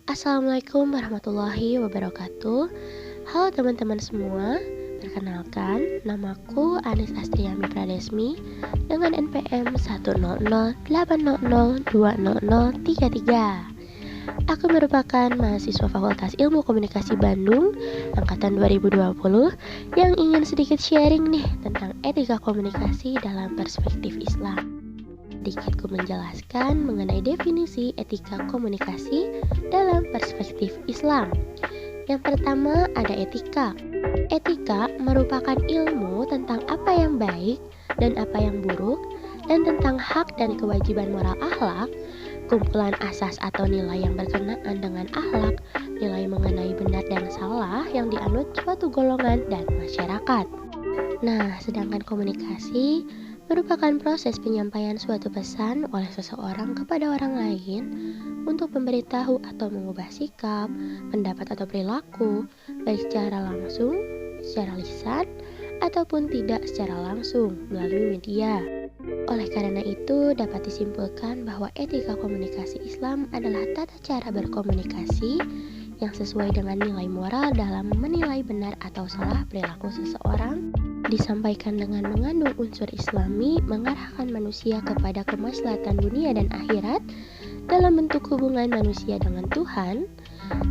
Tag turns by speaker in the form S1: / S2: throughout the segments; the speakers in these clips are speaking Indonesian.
S1: Assalamualaikum warahmatullahi wabarakatuh. Halo teman-teman semua, perkenalkan namaku Anis Astriami Pradesmi dengan NPM 10080200033. Aku merupakan mahasiswa Fakultas Ilmu Komunikasi Bandung angkatan 2020 yang ingin sedikit sharing nih tentang etika komunikasi dalam perspektif Islam. Sedikitku menjelaskan mengenai definisi etika komunikasi dalam perspektif Islam. Yang pertama ada etika. Etika merupakan ilmu tentang apa yang baik dan apa yang buruk, dan tentang hak dan kewajiban moral akhlak, kumpulan asas atau nilai yang berkenaan dengan akhlak, nilai mengenai benar dan salah yang dianut suatu golongan dan masyarakat. Nah, sedangkan komunikasi merupakan proses penyampaian suatu pesan oleh seseorang kepada orang lain untuk memberitahu atau mengubah sikap, pendapat atau perilaku, baik secara langsung, secara lisan, ataupun tidak secara langsung melalui media. Oleh karena itu, dapat disimpulkan bahwa etika komunikasi Islam adalah tata cara berkomunikasi yang sesuai dengan nilai moral dalam menilai benar atau salah perilaku seseorang, disampaikan dengan mengandung unsur Islami, mengarahkan manusia kepada kemaslahatan dunia dan akhirat dalam bentuk hubungan manusia dengan Tuhan,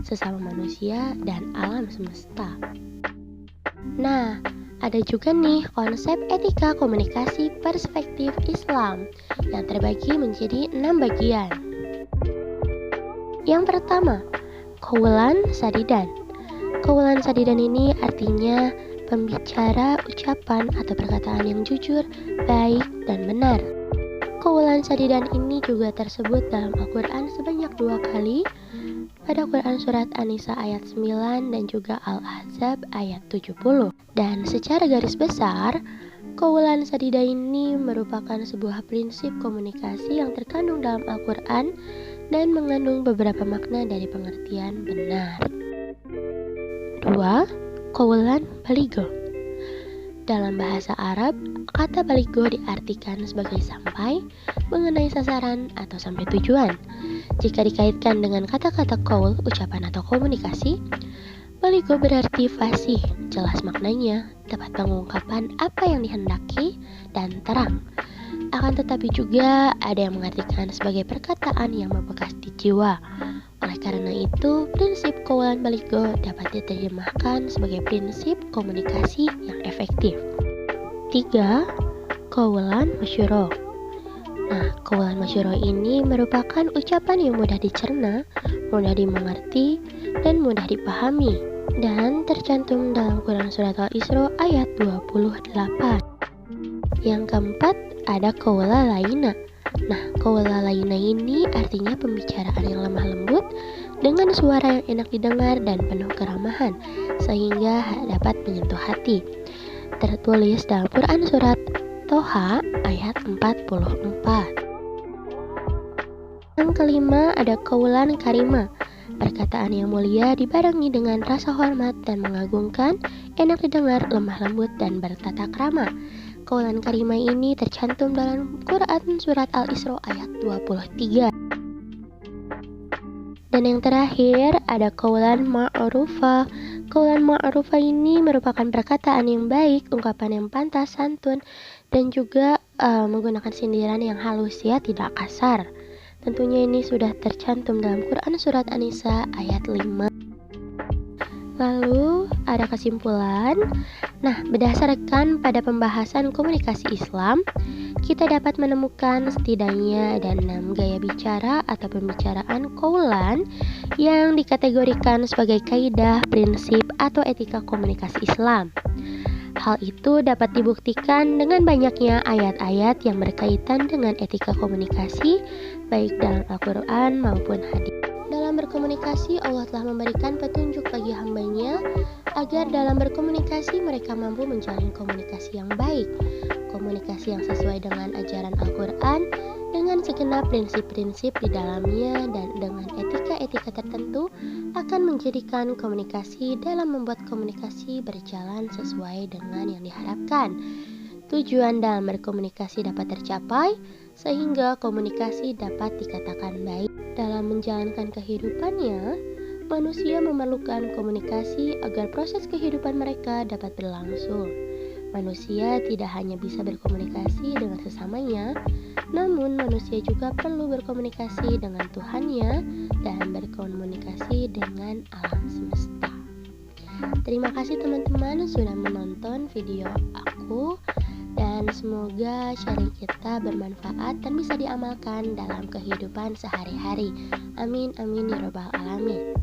S1: sesama manusia, dan alam semesta. Nah, ada juga nih konsep etika komunikasi perspektif Islam yang terbagi menjadi 6 bagian. Yang pertama, qaulan sadidan. Qaulan sadidan ini artinya pembicara ucapan atau perkataan yang jujur, baik, dan benar. Qaulan sadidan ini juga tersebut dalam Al-Quran sebanyak 2 kali, pada Quran Surat An-Nisa ayat 9 dan juga Al-Ahzab ayat 70. Dan secara garis besar, qaulan sadidan ini merupakan sebuah prinsip komunikasi yang terkandung dalam Al-Quran dan mengandung beberapa makna dari pengertian benar. 2. Qaulan baligho. Dalam bahasa Arab, kata baligho diartikan sebagai sampai, mengenai sasaran, atau sampai tujuan. Jika dikaitkan dengan kata-kata qaul, ucapan atau komunikasi, baligho berarti fasih, jelas maknanya, dapat mengungkapkan apa yang dihendaki, dan terang. Akan tetapi juga ada yang mengartikan sebagai perkataan yang membekas di jiwa. Oleh karena itu, prinsip qaulan baligho dapat diterjemahkan sebagai prinsip komunikasi yang efektif. 3. Qaulan masyhur. Nah, qaulan masyhur ini merupakan ucapan yang mudah dicerna, mudah dimengerti, dan mudah dipahami, dan tercantum dalam Quran Surat Al-Isra ayat 28. Yang keempat, ada qaula layyina. Nah, qaula layyina ini artinya pembicaraan yang lemah lembut dengan suara yang enak didengar dan penuh keramahan sehingga dapat menyentuh hati. Tertulis dalam Quran Surat Toha ayat 44. Yang kelima ada qaulan karima. Perkataan yang mulia dibarengi dengan rasa hormat dan mengagungkan, enak didengar, lemah lembut, dan bertata krama. Qaulan karimah ini tercantum dalam Quran Surat Al-Isra ayat 23. Dan yang terakhir ada qaulan ma'rufah. Qaulan ma'rufah ini merupakan perkataan yang baik, ungkapan yang pantas, santun, dan juga menggunakan sindiran yang halus ya, tidak kasar. Tentunya ini sudah tercantum dalam Quran Surat An-Nisa ayat 5. Lalu ada kesimpulan. Nah, berdasarkan pada pembahasan komunikasi Islam, kita dapat menemukan setidaknya ada 6 gaya bicara atau pembicaraan qaulan yang dikategorikan sebagai kaidah, prinsip, atau etika komunikasi Islam. Hal itu dapat dibuktikan dengan banyaknya ayat-ayat yang berkaitan dengan etika komunikasi, baik dalam Al-Quran maupun hadis. Dalam berkomunikasi, Allah telah memberikan petunjuk bagi hambanya agar dalam berkomunikasi mereka mampu menjalin komunikasi yang baik, komunikasi yang sesuai dengan ajaran Al-Quran, dengan segenap prinsip-prinsip di dalamnya, dan dengan etika-etika tertentu akan menjadikan komunikasi dalam membuat komunikasi berjalan sesuai dengan yang diharapkan. Tujuan dalam berkomunikasi dapat tercapai, sehingga komunikasi dapat dikatakan baik. Dalam menjalankan kehidupannya, manusia memerlukan komunikasi agar proses kehidupan mereka dapat berlangsung. Manusia tidak hanya bisa berkomunikasi dengan sesamanya, namun manusia juga perlu berkomunikasi dengan Tuhannya dan berkomunikasi dengan alam semesta. Terima kasih teman-teman sudah menonton video aku, dan semoga sharing kita bermanfaat dan bisa diamalkan dalam kehidupan sehari-hari. Amin amin ya robbal alamin.